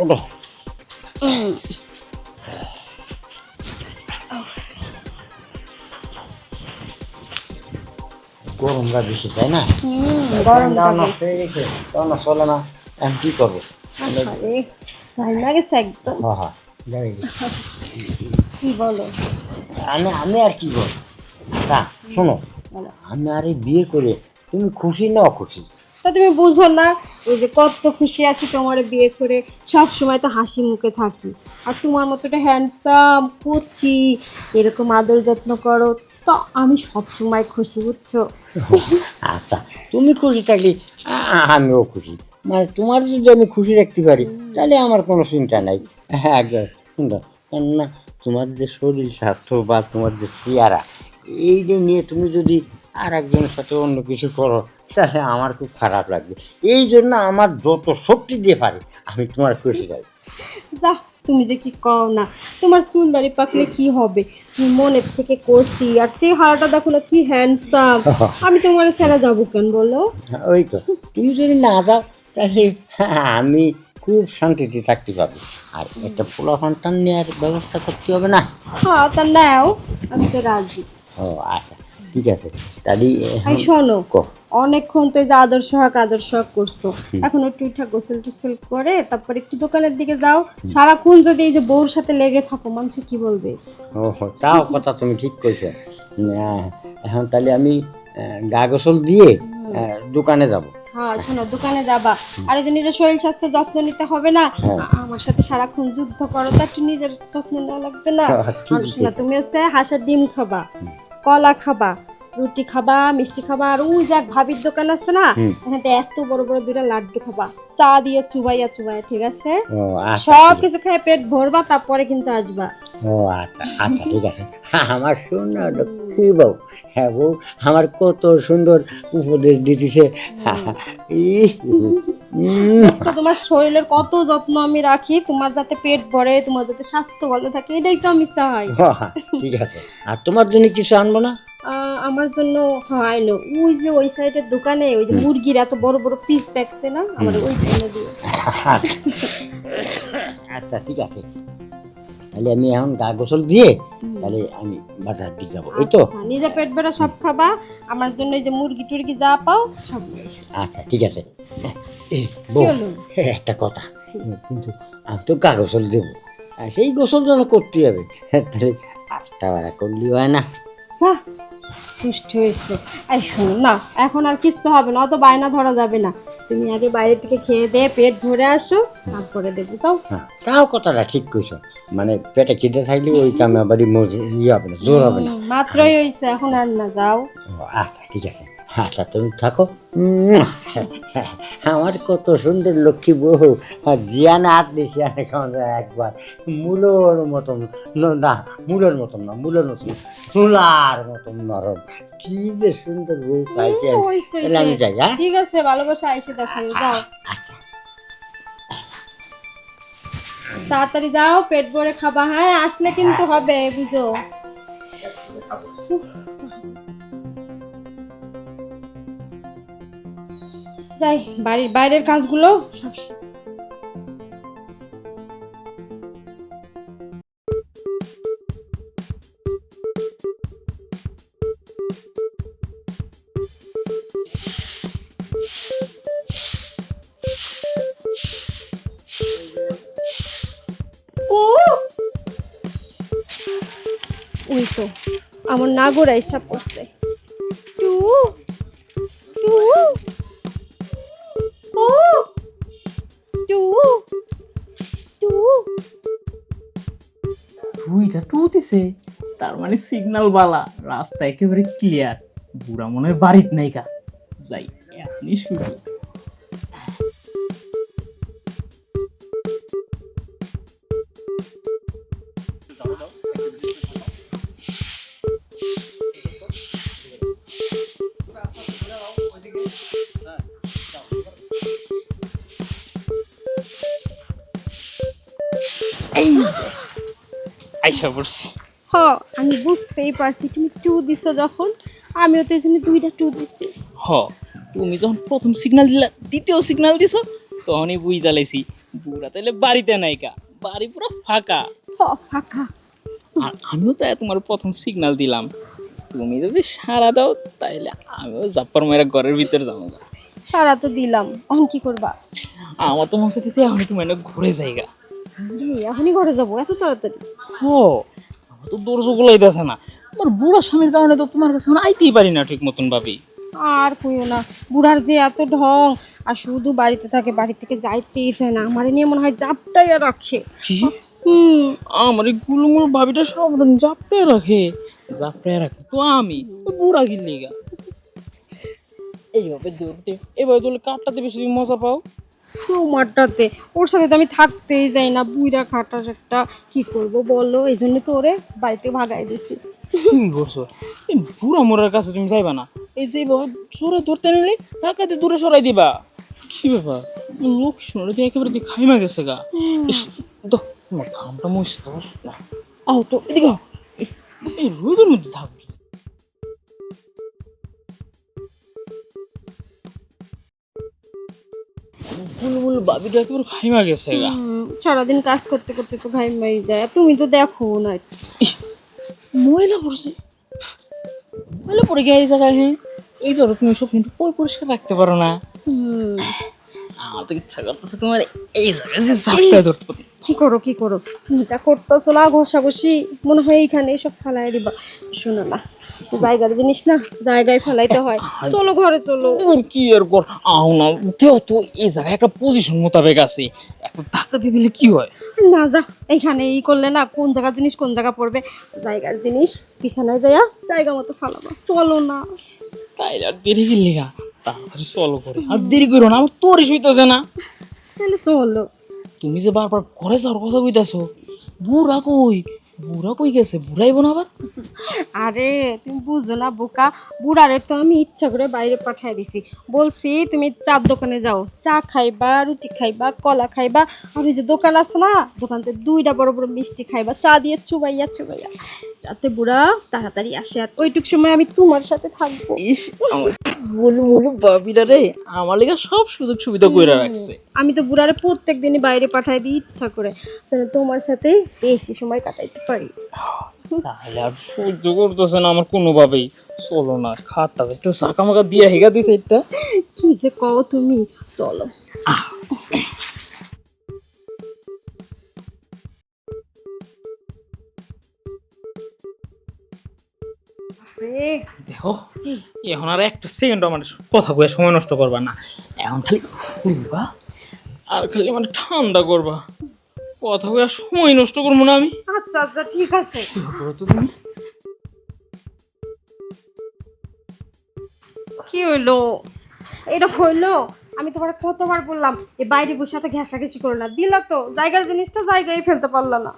ওঠো। গরমটা বেশি তাই না? গরমটা ফ্যানটাও নষ্ট বেশি। হয়ে গেছে, তখন চলে না। এখন কি করবো? আরে ভাল লাগেছে একদম। হ্যাঁ হ্যাঁ, যাই গে। কি বলো? আমি আমি আর কি করবো? তা শোনো, বলো। আমি আর এই বিয়ে করে তুমি খুশি না অখুশি? তা তুমি বুঝো না, এই যে কত খুশি আছি তোমার বিয়ে করে, সব সময় তো হাসি মুখে থাকি। আর তোমার মতো একটা হ্যান্ডসাম কুচি এরকম আদর যত্ন করো, তো আমি সব সময় খুশি, বুঝছো? আচ্ছা, তুমি খুশি থাকলে আমিও খুশি। মানে তোমার যদি আমি খুশি রাখতে পারি তাহলে আমার কোনো চিন্তা নাই। হ্যাঁ একদম সুন্দর। কেননা তোমার যে শরীর স্বাস্থ্য বা তোমার যে চেহারা, এই যে নিয়ে তুমি যদি আর একজনের সাথে অন্য কিছু করো তাহলে আমার খুব খারাপ লাগবে। এই জন্য আমার যত শক্তি দিয়ে পারি আমি তোমার খুশি রাখি। যা, তুমি যে কি কও না, তোমার চুল দাড়ি পাকলে কি হবে, তুমি মনের থেকে করছি, আর সেই হারাটা দেখো না কি হ্যান্ডসাম। আমি তোমার ছেড়ে যাবো কেন বলো? ওই তো, তুমি যদি না যাও তাহলে আমি খুব শান্তিতে থাকতে পারবো। আর একটা পোলা সন্তান নেওয়ার ব্যবস্থা করতে হবে না? হ্যাঁ, তা নাও, আমি তো রাজি। ও আচ্ছা, ঠিক আছে। তাহলে এই শোনো, কো। অনেকক্ষণ তো এই যে আদর্শ হক করছো, এখন একটু উঠা গোসল টোসল করে তারপর একটু দোকানের দিকে যাও। সারাক্ষণ যদি এই যে বউর সাথে লেগে থাকো, মানুষ কি বলবে? ও তাও কথা তুমি ঠিক কইছো। এখন তাহলে আমি গা গোসল দিয়ে দোকানে যাব। হ্যাঁ শোনো, দোকানে যাবা, আর এই যে নিজের শরীর স্বাস্থ্য যত্ন নিতে হবে না? হ্যাঁ। আমার সাথে সারাক্ষণ যুদ্ধ করো তো, একটু নিজের যত্ন নেওয়া লাগবে না? ঠিক আর শোনো, আছে। তুমি হচ্ছে হাঁসের ডিম খাবা, কলা খাবা, রুটি খাবা, মিষ্টি খাবা, আর ওই যাক ভাবির দোকান আছে না, হুম। এখান থেকে এত বড় বড় দুটা লাড্ডু খাবা, চা দিয়ে চুবাইয়া চুবাইয়া, ঠিক আছে? ও আচ্ছা, সব ঠিক কিছু খেয়ে পেট ভরবা, তারপরে কিন্তু আসবা। ও আচ্ছা আচ্ছা, ঠিক আছে। আমার সুন্দর লক্ষ্মী বউ, হ্যাঁ বউ আমার কত সুন্দর উপদেশ দিতেছে। ইস, দেখছো তোমার শরীরের কত যত্ন আমি রাখি, তোমার যাতে পেট ভরে, তোমার যাতে স্বাস্থ্য ভালো থাকে, এটাই তো আমি চাই। ঠিক আছে। আর তোমার জন্য কিছু আনবো না? আমার জন্য হয় না, ওই যে ওই সাইডের দোকানে ওই যে মুরগির এত বড় বড় পিস রাখছে না, আমার ওই এনে দিও। আচ্ছা ঠিক আছে, তাহলে আমি এখন গা গোসল দিয়ে তাহলে আমি বাজার দিকে যাবো, এই তো? আচ্ছা, নিজে পেট ভরা সব খাবা, আমার জন্য এই যে মুরগি টুরগি যা পাও সব নিয়ে এসো। আচ্ছা ঠিক আছে। এই কি বউ, হলো? একটা কথা, কিন্তু আমি তো গা গোসল দেবো, আর সেই গোসল যেন করতে হবে, তাহলে 8টা করলেই হয় না? যা, দুষ্ট হয়েছে। এই শোনো না, এখন আর কিচ্ছু হবে না, অত বায়না ধরা যাবে না, তুমি আগে বাইরে থেকে খেয়ে দিয়ে পেট ভরে আসো, তারপরে দেবো, যাও। হ্যাঁ তাও কথাটা ঠিক কইছো। মানে পেটে খিদে থাকলে ওই কামে আবারই ইয়ে হবে না, জোর হবে না। মাত্রই হয়েছে, এখন আর না, যাও। ও আচ্ছা ঠিক আছে। আচ্ছা তুমি থাকো। আমার কত সুন্দর লক্ষ্মী বউ, আর জ্ঞানে হাত দিয়েছি সঙ্গে একবার। মূলোর মতন না, মূলের মতন না, মূলের মতন তুলার মতন নরম। কি যে সুন্দর বউ পাইছে। হইছে, তাহলে আমি যাই, হ্যাঁ? ঠিক আছে, ভালোবাসা আইসে দেখো, যাও। আচ্ছা। তাড়াতাড়ি যাও, পেট ভরে খাবা, হ্যাঁ, আসলে কিন্তু হবে, বুঝো। যাই, বাড়ির বাইরের কাজগুলো সব ওই তো আমার নাগর এসব করছে। টু টু ও টু টু। দুইটা টু দিছে, তার মানে সিগন্যাল বালা, রাস্তা একেবারে ক্লিয়ার। বুড়া মনের বাড়িত নাইকা, যাই এখনই শুরু। এই আইসা পড়ছি। হ, আমি বুঝতেই পারছি তুমি টু দিছো যখন, আমিও তো এই জন্য দুইটা টু দিছি। হ, তুমি যখন প্রথম সিগন্যাল দিলা, দ্বিতীয় সিগন্যাল দিছো, তখনই বুঝ জ্বালাইছি বুড়া তাইলে বাড়িতে নাইকা, বাড়ি পুরো ফাঁকা। ফাঁকা। আর আমিও তো তোমার প্রথম সিগন্যাল দিলাম, তুমি যদি সাড়া দাও তাইলে আমিও জাপ্পার মেয়েরা ঘরের ভিতরে যাবো না। সারা তো দিলাম, এখন কি করবা? আমার তো মনে হচ্ছে আমি তো মানে ঘুরে যাইগা। এখনই ঘরে যাবো এত তাড়াতাড়ি? হো, আমার তো দরজা গুলাইতেছে না, আমার বুড়া স্বামীর কারণে তো তোমার কাছে এখন আইতেই পারি না ঠিক মতন ভাবি। আর কইও না, বুড়ার যে এত ঢং, আর শুধু বাড়িতে থাকে, বাড়ি থেকে যাইতেই চায় না। আমারে নিয়ে মনে হয় জাপটাইয়া রাখে। আমার এই গুলুমুল ভাবিটা সব জাপটায় রাখে, জাপটায় রাখে তো আমি তো বুড়া গিল্লিগা। এইভাবে দৌড়তে এভাবে দৌড়লে কাটটাতে বেশি মজা পাও। তোমারটাতে ওর সাথে তো আমি থাকতেই যাই না, বুইরা খাটাস একটা। কি করবো বলো, এই জন্য তো ওরে বাড়িতে ভাগাই দিছি। তুমি করছো এই বুড়া মোড়ার কাছে তুমি যাইবা না, এই যে এইভাবে জোরে ধরতে নিলে টাকাতে দূরে সরাই দিবা। কি ব্যাপার, লোক শুনে তুই একেবারে তুই খাইমা গেছে গা। তো তোমার ঘামটা মশতে না, আও তো এদিকে আও। এই রোদের মধ্যে থাকবি বুলবুল বাবিটা একেবারে খাইমা গেছে গা। সারাদিন কাজ করতে করতে তো ঘাই মাই যায়, আর তুমি তো দেখো না। ময়লা পড়ছে, ময়লা পড়ে গিয়ে এই জায়গায়। হ্যাঁ, এই ধরো তুমি সব কিন্তু পরিষ্কার রাখতে পারো না। আমার তো ইচ্ছা করতেছে তোমার এই জায়গায় যে চাপটা ধরতে। কি করো কি করো, তুমি যা করতেছো না ঘষাঘষি, মনে হয় এইখানে সব ফালাই দিবা। শোনো না, জায়গার জিনিস না জায়গায় ফেলাইতে হয়। চলো ঘরে চলো। তোর কি আর কর, আও না কেউ তো এই জায়গায় একটা পজিশন মোতাবেক আছে, একটা ধাক্কা দিয়ে দিলে কি হয়? না যা, এইখানে এই করলে না কোন জায়গার জিনিস কোন জায়গা পড়বে। জায়গার জিনিস বিছানায় যাইয়া জায়গা মতো ফালাবা। চলো না। তাই আর দেরি গেলি গা, তাড়াতাড়ি চলো করে, আর দেরি করো না, আমার তোরই শুইতেছে না। তাহলে চলো। তুমি যে বারবার ঘরে যাওয়ার কথা কইতাছো, বুড়া কই, বুড়া কই গেছে? বুড়াইব না আবার? আরে তুমি বুঝো না বোকা, বুড়ারে তো আমি ইচ্ছা করে বাইরে পাঠিয়ে দিছি। বলছি তুমি চার দোকানে যাও, চা খাইবা, রুটি খাইবা, কলা খাইবা, আর ওই যে দোকান আছে না, দোকানতে দুইটা বড় বড় মিষ্টি খাইবা, চা দিয়ে চুবাইয়া চুবাইয়া, যাতে বুড়া তাড়াতাড়ি আসে। আর ওইটুক সময় আমি তোমার সাথে থাকবো। ইস, বলু বলু বাবিরা রে, আমার লেগে সব সুযোগ সুবিধা কইরা রাখছে। আমি তো বুড়ারে প্রত্যেক দিনই বাইরে পাঠাই দিই ইচ্ছা করে, যেন তোমার সাথে বেশি সময় কাটাইতে পারি। তাহলে আর সহ্য করতেছে না আমার কোনোভাবেই। চলো না, খাটটা একটু চাকা মাকা দিয়ে হেগা দিছে একটা। কি যে কও তুমি, চলো। দেখো, এখন আর একটা সেকেন্ড আমার কথা কয়ে সময় নষ্ট করবা না। এখন খালি খুলবা আর খালি মানে ঠান্ডা করবা, কথা কয়ে সময় নষ্ট করবো না আমি। আচ্ছা আচ্ছা ঠিক আছে। করো তো তুমি। কি হইলো, এটা হইলো? আমি তোমার কতবার বললাম এই বাইরে বসে এত ঘেঁষাঘেঁষি করো না, দিলা তো জায়গার জিনিসটা জায়গায় ফেলতে পারলা না।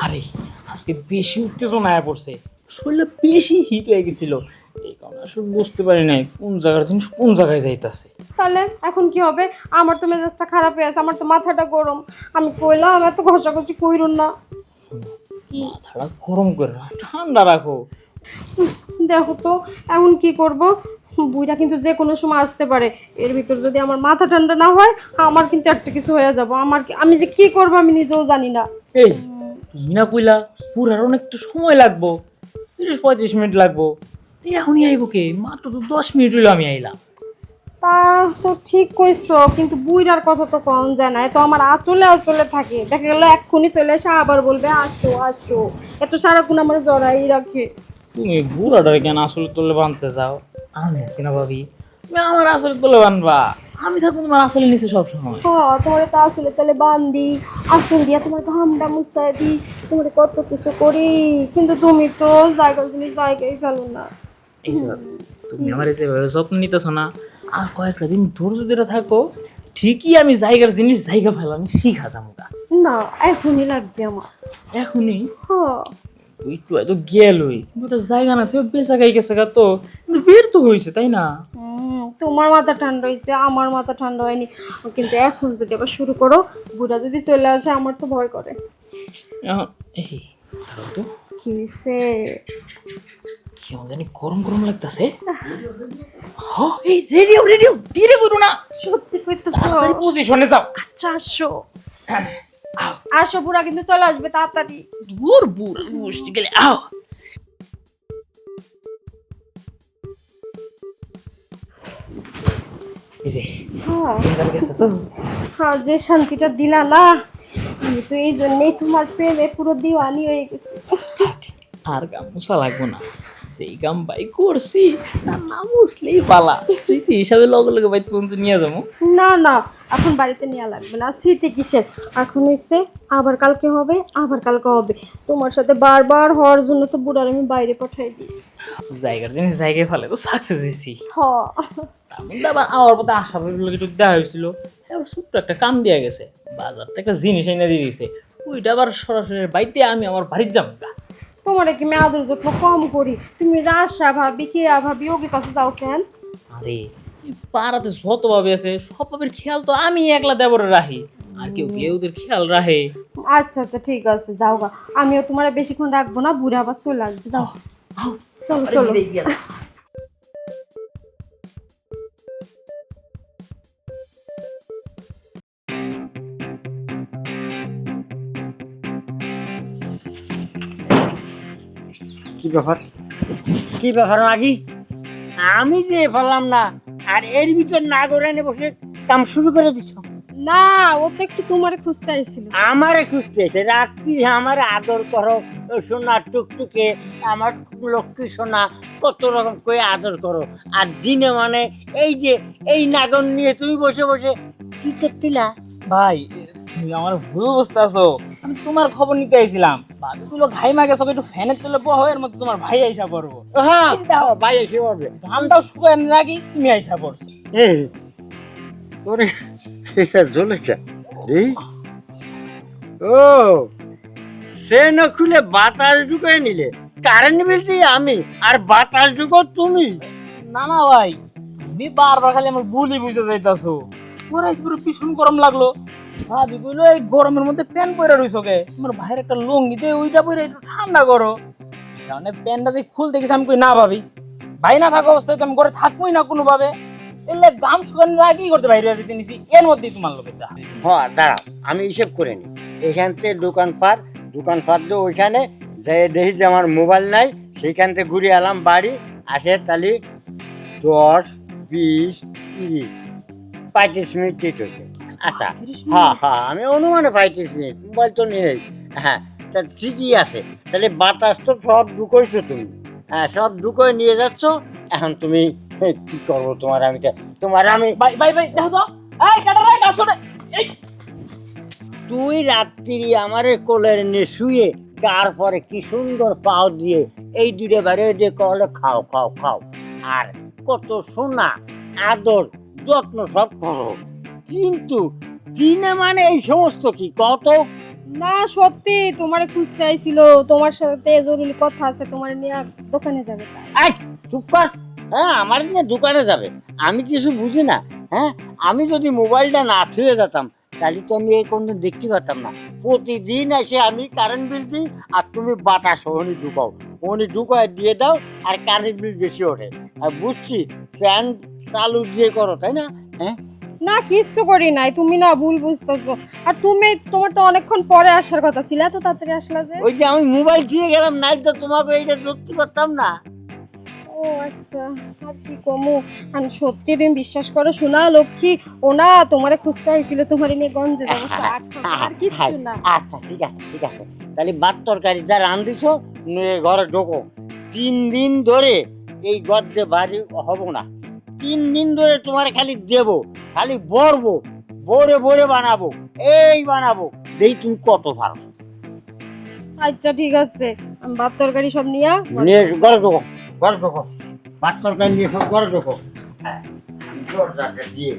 আরে আজকে বেশি উত্তেজনা আয়া পড়ছে, শরীরটা বেশি হিট হয়ে গেছিল, এই কারণে আসলে বুঝতে পারি নাই কোন জায়গার জিনিস কোন জায়গায় যাইতাছে। তাহলে এখন কি হবে? আমার তো মেজাজটা খারাপ হয়ে আছে, আমার তো মাথাটা গরম। আমি কইলাম আমার তো ঘষাঘষি কইরুন না। মাথাটা গরম করে না, ঠান্ডা রাখো। দেখো তো এখন কি করব, বুইরা কিন্তু যে কোনো সময় আসতে পারে। এর ভিতর যদি আমার মাথা ঠান্ডা না হয়, আমার কিন্তু একটা কিছু হয়ে যাব। আমি যে কি করব আমি নিজেও জানি না। এই তুমি না কইলা পুরার অনেকটা সময় লাগবো, 30-35 মিনিট লাগবো, এখনই আইবো কে? মাত্র তো 10 মিনিট হইলো আমি আইলাম। তা তো ঠিক কইছো, কিন্তু বুইরার কথা তো কম জানায় তো, আমার আঁচলে আঁচলে থাকে। দেখা গেল এক্ষুনি চলে এসে আবার বলবে আসো আসো, এত সারাক্ষণ আমার জড়াই রাখে। তুমি বুড়াটারে কেন আসলে তোলে বাঁধতে যাও? আমি আছি না ভাবি, তুমি আমার আসলে তোলে বাঁধবা, আমি থাকবো তোমার আসলে নিচে সবসময়। হ্যাঁ তোমার তো আসলে তাহলে বান্দি, আসল দিয়া তোমার ঘামটা মুছাই দি, তোমার কত কিছু করি, কিন্তু তুমি তো জায়গার জিনিস জায়গায় ফেলো না। এই যে তুমি আমার এই যে যত্ন নিতেছো না, আর কয়েকটা দিন ধৈর্য ধরে থাকো, ঠিকই আমি জায়গার জিনিস জায়গা ফেলানি শিখা যাবো। না এখনই লাগবে আমার। এখনই হ্যাঁ একটু এত গেলই, কিন্তু ওটা জায়গা না থেকে বেচা গাই গেছে গা, তো কিন্তু বের তো হয়েছে তাই না? তোমার মাথা ঠান্ডা হয়েছে, আমার মাথা ঠান্ডা হয়নি। কিন্তু এখন যদি আবার শুরু করো, বুড়া যদি চলে আসে, আমার তো ভয় করে। এখন এই দাঁড়াও তো, কি হয়েছে? কেমন জানি গরম গরম লাগতেছে। হ্যাঁ, এই রেডিও রেডিও ধীরে করো না, সত্যি কইতেছো? তাড়াতাড়ি পজিশনে যাও। আচ্ছা আসো আসো, বুড়া কিন্তু চলে আসবে তাড়াতাড়ি। দূর বুড়া বসতে গেলে আও। এই যে হ্যাঁ সুন্দর গেছে তো। হ্যাঁ, যে শান্তিটা দিলা না, আমি তো এই জন্যই তোমার প্রেমে পুরো দিওয়ানি হয়ে গেছি। আর গাম মুছা লাগবো না, সেই গাম বাই করছি তার নাম মুছলেই পালা। স্মৃতি হিসাবে লগে লগে বাইতে পর্যন্ত নিয়ে যাবো। না না, এখন বাড়িতে নেওয়া লাগবে না, স্মৃতি কিসের, এখন এসে আবার কালকে হবে, আবার কালকে হবে। তোমার সাথে বারবার হওয়ার জন্য তো বুড়ার আমি বাইরে পাঠাই দিই। জায়গার জিনিস জায়গায় ফেলে তো সাকসেস হয়েছি। হ, তার মধ্যে আবার আমার পথে আশাবাড়ির লোক একটু দেওয়া হয়েছিল, এবার ছোট্ট একটা কাম দেওয়া গেছে, বাজার থেকে একটা জিনিস এনে দিয়ে দিয়েছে, ওইটা আবার সরাসরি বাইতে আমি আমার বাড়ির যাবো। তোমার কি আমি আদর যত্ন কম করি? তুমি যে আশা ভাবি কে ভাবি ওকে কাছে যাও কেন? আরে এই পাড়াতে যত ভাবে আছে সব ভাবের খেয়াল তো আমি একলা দেবরে রাখি, আর কেউ কেউ ওদের খেয়াল রাখে। আচ্ছা আচ্ছা ঠিক আছে, যাও গা, আমিও তোমার বেশিক্ষণ রাখবো না, বুড়া আবার চলে আসবে, যাও চলো চলো। কি ব্যাপার, কি ব্যাপার মাগি? আমি যে বললাম না, আর এর ভিতর না করে এনে বসে কাম শুরু করে দিছ। না, ও তো একটু তোমার খুঁজতে আসছিল। আমারে খুঁজতেছে রাত্রি, আমার আদর করো সোনা টুকটুকে, আমার লক্ষ্মী সোনা, কত রকম করে আদর করো। আর দিনে মানে এই যে এই নাগর নিয়ে তুমি বসে বসে কি করতিলা? ভাই তুমি আমার ভুল অবস্থা আছো, আমি তোমার খবর নিতে আইছিলাম। ভাবি গুলো ঘাইমা গেছো, একটু ফ্যানের তেলে বহ, এর মধ্যে তোমার ভাই আইসা পড়বো। হ্যাঁ ভাই এসে পড়বে। ধানটাও শুকায় রাখি, তুমি আইসা পড়ছো। এই ওরে এটা জ্বলেছে এই, ও সে না খুলে বাতাস ঢুকে নিলে, কারেন্ট বিল দিয়ে আমি আর বাতাস ঢুকো তুমি। না না ভাই, তুমি বারবার খালি আমার বুলি বুঝে যাইতাছো। পরে পুরো ভীষণ গরম লাগলো, ভাবি কইলো এই গরমের মধ্যে প্যান পরে রইছো কে, তোমার ভাইয়ের একটা লুঙ্গি দে, ওইটা পরে একটু ঠান্ডা করো। কারণ প্যানটা যে খুলতে গেছে আমি কই না ভাবি, ভাই না থাকা অবস্থায় তো আমি ঘরে থাকবোই না কোনোভাবে, এলে গাম শুকানোর আগেই করতে বাইরে যেতে নিছি, এর মধ্যেই তোমার লোকের যা। হ্যাঁ দাঁড়াও, আমি হিসেব করে নিই। এখান থেকে দোকান পার দিয়ে ওইখানে যাই দেখি যে আমার মোবাইল নাই, সেইখান থেকে ঘুরে এলাম বাড়ি, আসে তাহলে 10, 20, 30, 35 মিনিট ঠিক হচ্ছে। আচ্ছা হ্যাঁ হ্যাঁ, আমি অনুমানে 35 মিনিট, মোবাইল তো নেই। হ্যাঁ তা ঠিকই আছে, তাহলে বাতাস তো সব ঢুকোইছো তুমি, হ্যাঁ সব ঢুকোয় নিয়ে যাচ্ছ। এখন তুমি কি করবো, তোমার আমি ভাই ভাই ভাই দেখো তো, এই কাটা রে গাছ ওরে, এই তুই রাত্রি আমারে কোলের নিয়ে শুয়ে তারপরে কি সুন্দর পাও দিয়ে এই দুটো বারে দিয়ে কলে খাও খাও খাও, আর কত সোনা আদর যত্ন সব করো, কিন্তু দিনে মানে এই সমস্ত কি কত? না সত্যি তোমার খুঁজতে আইছিল, তোমার সাথে জরুরি কথা আছে, তোমার নিয়ে দোকানে যাবে তাই। এই চুপ কর। হ্যাঁ আমার নিয়ে দোকানে যাবে, আমি কিছু বুঝি না। হ্যাঁ আমি যদি মোবাইলটা না ছুঁয়ে যেতাম তাহলে তো আমি এই কোনদিন দেখতে পারতাম না। প্রতিদিন এসে আমি কারেন্ট বিল দিই, আর তুমি বাতাস ওনি ঢুকায় দিয়ে দাও, আর কারেন্ট বিল বেশি ওঠে। আর বুঝছি ফ্যান চালু দিয়ে করো, তাই না? হ্যাঁ না কিচ্ছু করি নাই, তুমি না ভুল বুঝতেছো। আর তোমার তো অনেকক্ষণ পরে আসার কথা ছিল, এত তাড়াতাড়ি আসলা যে? ওই যে আমি মোবাইল ছুঁয়ে গেলাম, নাই তো তোমাকে এইটা ধরতে পারতাম না। ও আচ্ছা, আর কি কমু। আমি সত্যি, তুমি বিশ্বাস করো শোনা লক্ষ্মী, ও না তোমারে খুঁজতে আইছিল, তোমার নিয়ে গঞ্জে যাবো, চা খাবো, আর কিচ্ছু না। আচ্ছা ঠিক আছে তাহলে ভাত তরকারি যা রান্ধিছো নিয়ে ঘরে ঢোকো। 3 দিন ধরে এই গদ্দে বাড়ি হব না, 3 দিন ধরে তোমার খালি দেবো, খালি বড়ে বানাবো, এই বানাবো, দেই তুমি কত ভালো। আচ্ছা ঠিক আছে, আমি ভাত তরকারি সব নিয়ে ঘরে ঢোকো ভাত তরকারি নিয়ে সব ঘরে ঢোকো। হ্যাঁ আমি দরজাটা দিয়ে